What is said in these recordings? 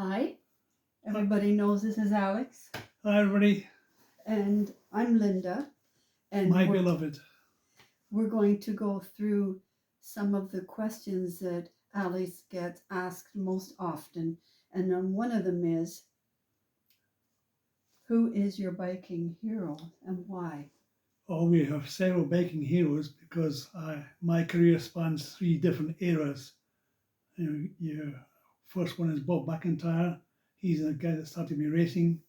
Hi, everybody knows this is Alex, Hi, everybody. and I'm Linda, and My we're, beloved. we're going to go through some of the questions that Alex gets asked most often, and one of them is, who is your biking hero and why? Oh, we have several biking heroes because my career spans three different eras. First one is Bob McIntyre. He's the guy that started me racing.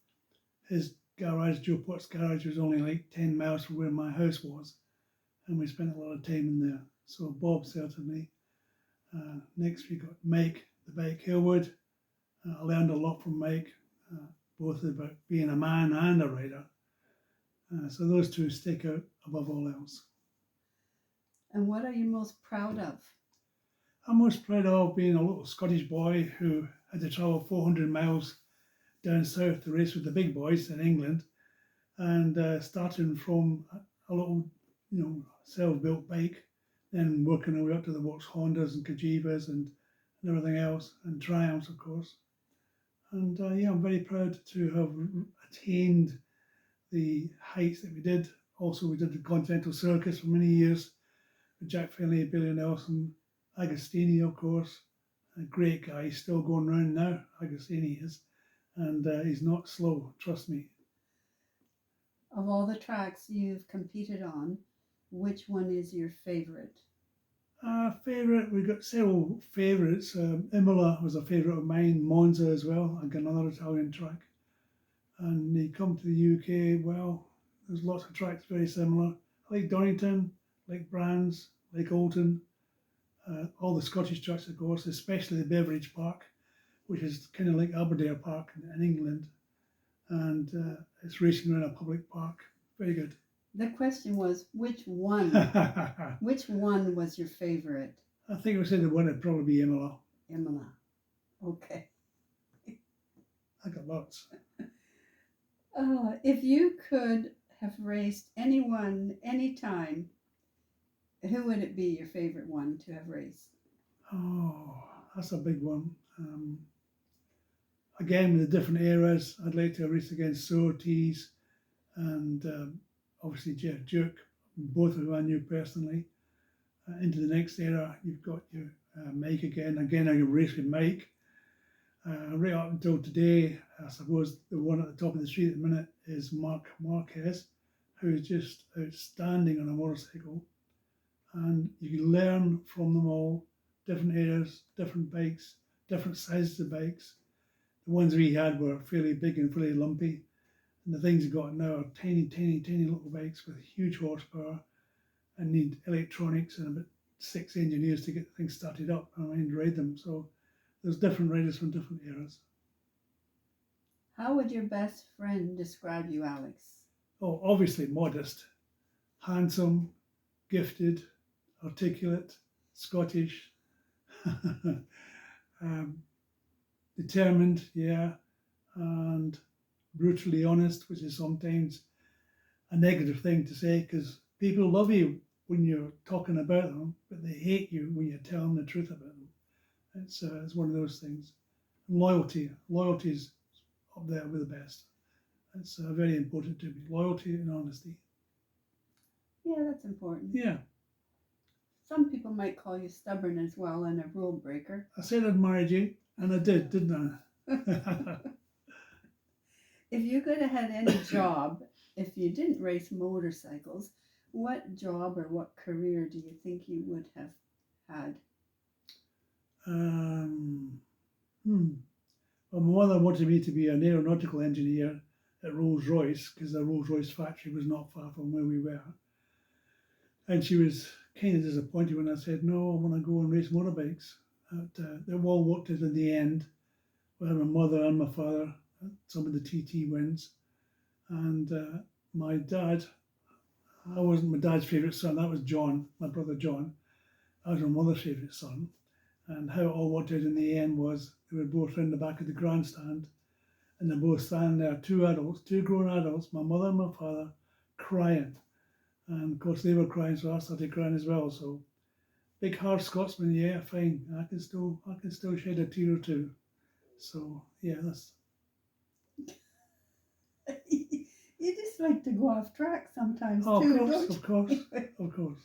His garage, Joe Port's garage, was only like 10 miles from where my house was, and we spent a lot of time in there. So Bob certainly. Next we got Mike, the bike Hillwood. I learned a lot from Mike, both about being a man and a rider. So those two stick out above all else. And what are you most proud of? I'm most proud of being a little Scottish boy who had to travel 400 miles down south to race with the big boys in England, and starting from a little, self-built bike, then working our way up to the works Hondas and Kajivas and everything else, and Triumphs, of course. And I'm very proud to have attained the heights that we did. Also, we did the Continental Circus for many years with Jack Finley, Billy Nelson, Agostini, of course. A great guy, he's still going around now, Agostini is. And he's not slow, trust me. Of all the tracks you've competed on, which one is your favorite? Favourite, we've got several favourites. Imola was a favourite of mine, Monza as well, again another Italian track. And you come to the UK, well, there's lots of tracks very similar. I like Donington, like Brands, like Oulton, all the Scottish tracks, of course, especially the Beveridge Park, which is kind of like Aberdare Park in England. And it's racing around a public park. Very good. The question was, which one? I Which one was your favorite? think I said the one would probably be Imola. Imola. Okay. I got lots. If you could have raced anyone, anytime, who would it be your favorite one to have raced? Oh, that's a big one. Again, with the different eras, I'd like to race against Surtees and obviously Jeff Duke, both of whom I knew personally. Into the next era, you've got your Mike again. Again, I can race with Mike. Right up until today, I suppose the one at the top of the street at the minute is Mark Marquez, who is just outstanding on a motorcycle. And you can learn from them all, different eras, different bikes, different sizes of bikes. The ones we had were fairly big and fairly lumpy. And the things you've got now are tiny, tiny, tiny little bikes with huge horsepower and need electronics and about 6 engineers to get things started up and ride them. So there's different riders from different eras. How would your best friend describe you, Alex? Oh, obviously modest, handsome, gifted, articulate, Scottish, determined, yeah, and brutally honest, which is sometimes a negative thing to say because people love you when you're talking about them, but they hate you when you tell them the truth about them. It's one of those things. And loyalty is up there with the best. It's very important to me. Loyalty and honesty. Yeah, that's important. Yeah. Some people might call you stubborn as well and a rule breaker. I said I'd married you, and I did, didn't I? If you could have had any job, if you didn't race motorcycles, what job or what career do you think you would have had? Well, my mother wanted me to be an aeronautical engineer at Rolls-Royce because the Rolls-Royce factory was not far from where we were. And she was kind of disappointed when I said, no, I want to go and race motorbikes. They all worked out in the end. We had my mother and my father, some of the TT wins. And my dad, I wasn't my dad's favourite son, that was John, my brother John. I was my mother's favourite son. And how it all worked out in the end was they were both in the back of the grandstand and they're both standing there, two grown adults, my mother and my father, crying. And of course they were crying, so I started crying as well. So big hard Scotsman, yeah, fine. I can still shed a tear or two. So yeah, that's You just like to go off track sometimes oh, too, of course, don't of course, you? of course.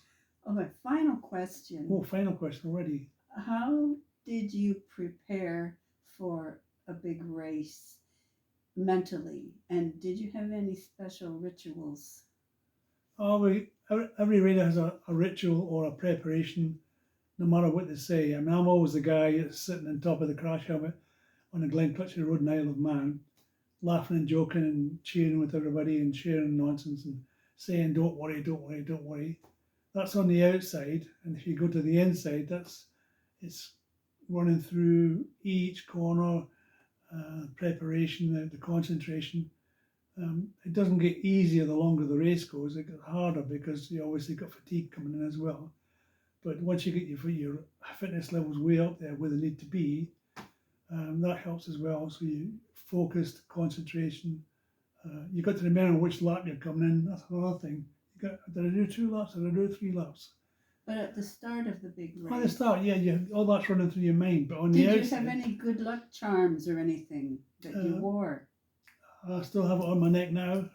Okay, final question. Oh, final question already. How did you prepare for a big race mentally? And did you have any special rituals? Oh, every rider has a ritual or a preparation, no matter what they say. I mean, I'm always the guy that's sitting on top of the crash helmet on the Glen Clutchy Road in Isle of Man, laughing and joking and cheering with everybody and sharing nonsense and saying, "Don't worry, don't worry, don't worry." That's on the outside, and if you go to the inside, it's running through each corner, preparation, the concentration. It doesn't get easier the longer the race goes. It gets harder because you obviously got fatigue coming in as well. But once you get your fitness levels way up there where they need to be, that helps as well. So you focused concentration. You got to remember which lap you're coming in. That's another thing. Did I do 2 laps? Did I do 3 laps? But at the start of the big At the race, start, yeah, all that's running through your mind. But on the did you outside, have any good luck charms or anything that you wore? I still have it on my neck now,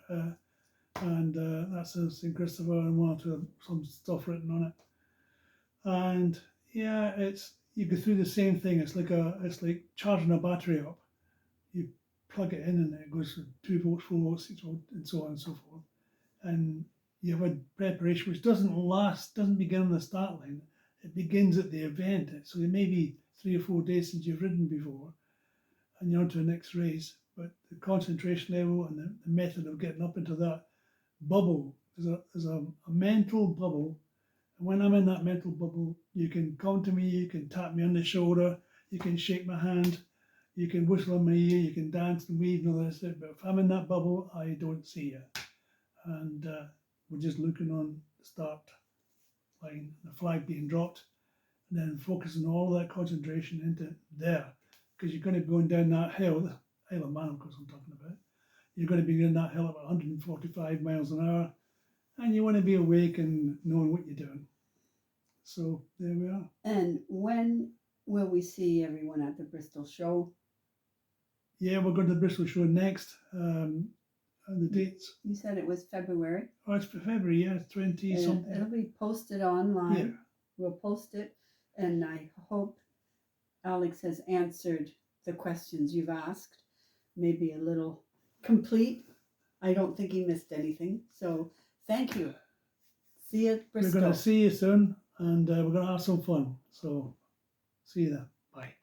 and that says St. Christopher and one or two some stuff written on it. And yeah, it's you go through the same thing. It's like charging a battery up. You plug it in and it goes from 2 volts, 4 volts, 6 volts, and so on and so forth. And you have a preparation which doesn't begin on the start line. It begins at the event. So it may be 3 or 4 days since you've ridden before, and you're on to the next race. But the concentration level and the method of getting up into that bubble is a mental bubble. And when I'm in that mental bubble, you can come to me, you can tap me on the shoulder, you can shake my hand, you can whistle in my ear, you can dance and weave and all this. But if I'm in that bubble, I don't see you. And we're just looking on the start line, the flag being dropped, and then focusing all that concentration into there. Because you're going to be going down that hill, the Isle of Man, of course, I'm talking about. You're going to be going that hill at 145 miles an hour, and you want to be awake and knowing what you're doing. So there we are. And when will we see everyone at the Bristol show? Yeah, we're going to the Bristol show next. And the dates? You said it was February. Oh, it's for February, yeah, 20 something. It'll be posted online. Yeah. We'll post it, and I hope Alex has answered the questions you've asked. Maybe a little complete. I don't think he missed anything. So thank you. See you at Bristol. We're going to see you soon, and we're going to have some fun. So see you then. Bye.